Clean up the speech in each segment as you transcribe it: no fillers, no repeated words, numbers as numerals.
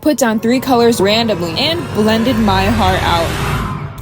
put down 3 colors randomly and blended my heart out.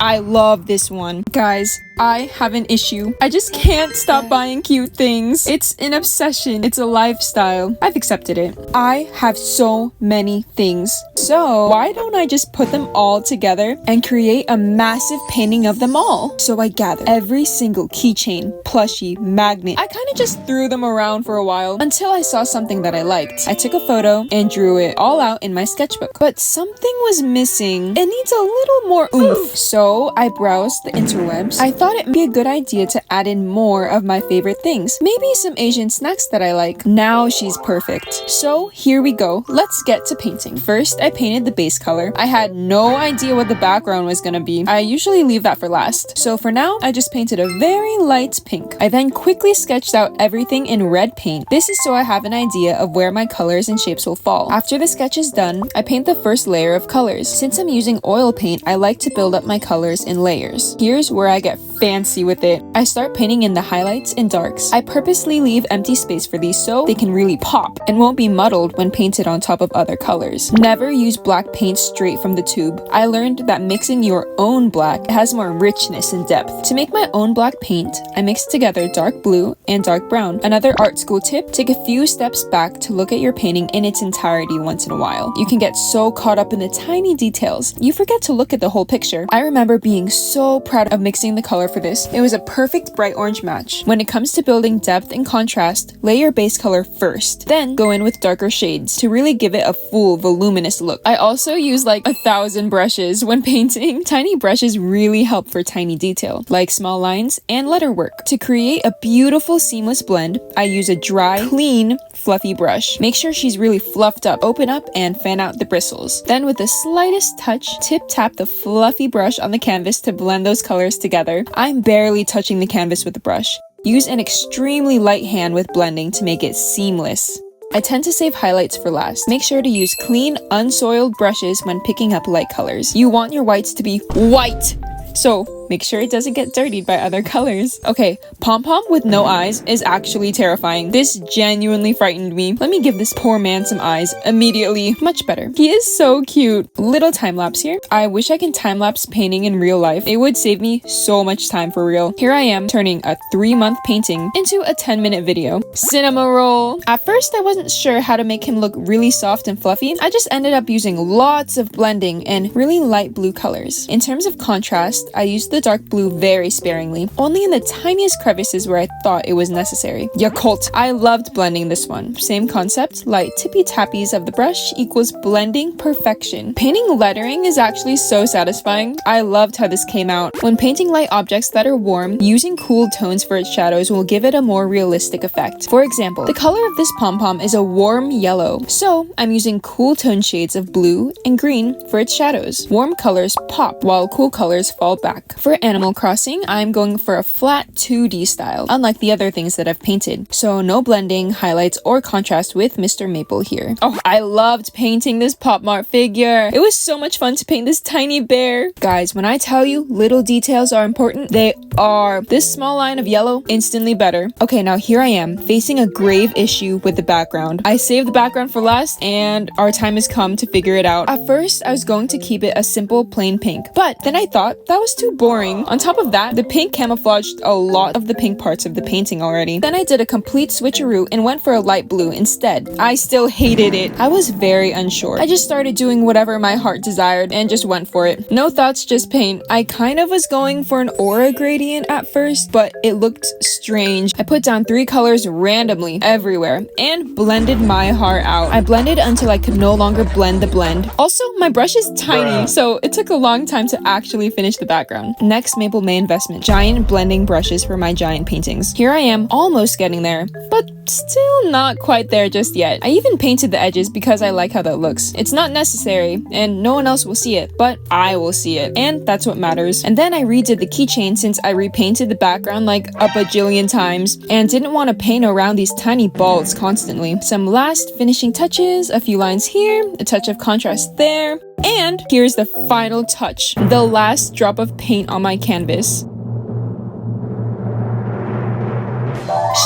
I love this one. Guys, I have an issue. I just can't stop buying cute things. It's an obsession. It's a lifestyle. I've accepted it. I have so many things. So why don't I just put them all together and create a massive painting of them all? So I gathered every single keychain, plushie, magnet. I kind of just threw them around for a while until I saw something that I liked. I took a photo and drew it all out in my sketchbook. But something was missing. It needs a little more oomph. So I browsed the interwebs. I thought it'd be a good idea to add in more of my favorite things. Maybe some Asian snacks that I like. Now she's perfect. So here we go. Let's get to painting. First, I painted the base color. I had no idea what the background was gonna be. I usually leave that for last. So for now, I just painted a very light pink. I then quickly sketched out everything in red paint. This is so I have an idea of where my colors and shapes will fall. After the sketch is done, I paint the first layer of colors. Since I'm using oil paint, I like to build up my colors in layers. Here's where I get fancy with it. I start painting in the highlights and darks. I purposely leave empty space for these so they can really pop and won't be muddled when painted on top of other colors. Never use black paint straight from the tube. I learned that mixing your own black has more richness and depth. To make my own black paint, I mixed together dark blue and dark brown. Another art school tip, take a few steps back to look at your painting in its entirety once in a while. You can get so caught up in the tiny details, you forget to look at the whole picture. I remember being so proud of mixing the color for this. It was a perfect bright orange match. When it comes to building depth and contrast, lay your base color first, then go in with darker shades to really give it a full voluminous look. I also use like 1,000 brushes when painting. Tiny brushes really help for tiny detail, like small lines and letter work. To create a beautiful seamless blend, I use a dry, clean, fluffy brush. Make sure she's really fluffed up, open up, and fan out the bristles. Then with the slightest touch, tip tap the fluffy brush on the canvas to blend those colors together. I'm barely touching the canvas with the brush. Use an extremely light hand with blending to make it seamless. I tend to save highlights for last. Make sure to use clean, unsoiled brushes when picking up light colors. You want your whites to be white, so make sure it doesn't get dirtied by other colors. Okay, Pom-Pom with no eyes is actually terrifying. This genuinely frightened me. Let me give this poor man some eyes immediately. Much better. He is so cute. Little time-lapse here. I wish I can time-lapse painting in real life. It would save me so much time for real. Here I am turning a 3-month painting into a 10-minute video. Cinema roll. At first, I wasn't sure how to make him look really soft and fluffy. I just ended up using lots of blending and really light blue colors. In terms of contrast, I used the dark blue very sparingly, only in the tiniest crevices where I thought it was necessary. Yakult. I loved blending this one. Same concept, light tippy tappies of the brush equals blending perfection. Painting lettering is actually so satisfying. I loved how this came out. When painting light objects that are warm, using cool tones for its shadows will give it a more realistic effect. For example, the color of this pom-pom is a warm yellow, so I'm using cool tone shades of blue and green for its shadows. Warm colors pop while cool colors fall back. For Animal Crossing, I'm going for a flat 2D style, unlike the other things that I've painted. So no blending, highlights, or contrast with Mr. Maple here. Oh, I loved painting this Pop Mart figure. It was so much fun to paint this tiny bear. Guys, when I tell you little details are important, they are. This small line of yellow, instantly better. Okay, now here I am, facing a grave issue with the background. I saved the background for last, and our time has come to figure it out. At first, I was going to keep it a simple plain pink, but then I thought that was too boring. On top of that, the pink camouflaged a lot of the pink parts of the painting already. Then I did a complete switcheroo and went for a light blue instead. I still hated it. I was very unsure. I just started doing whatever my heart desired and just went for it. No thoughts, just paint. I kind of was going for an aura gradient at first, but it looked strange. I put down 3 colors randomly everywhere and blended my heart out. I blended until I could no longer blend the blend. Also, my brush is tiny, so it took a long time to actually finish the background. Next MapleMay investment, giant blending brushes for my giant paintings. Here I am, almost getting there, but still not quite there just yet. I even painted the edges because I like how that looks. It's not necessary, and no one else will see it, but I will see it, and that's what matters. And then I redid the keychain since I repainted the background like a bajillion times, and didn't want to paint around these tiny balls constantly. Some last finishing touches, a few lines here, a touch of contrast there, and here's the final touch, the last drop of paint on my canvas.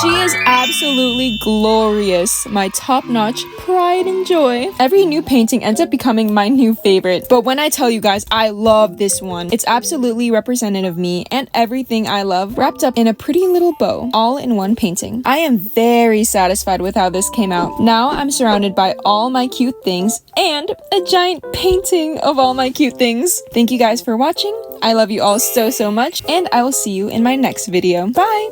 She is absolutely glorious. My top-notch pride and joy. Every new painting ends up becoming my new favorite. But when I tell you guys, I love this one. It's absolutely representative of me and everything I love wrapped up in a pretty little bow, all in one painting. I am very satisfied with how this came out. Now I'm surrounded by all my cute things and a giant painting of all my cute things. Thank you guys for watching. I love you all so much, and I will see you in my next video. Bye!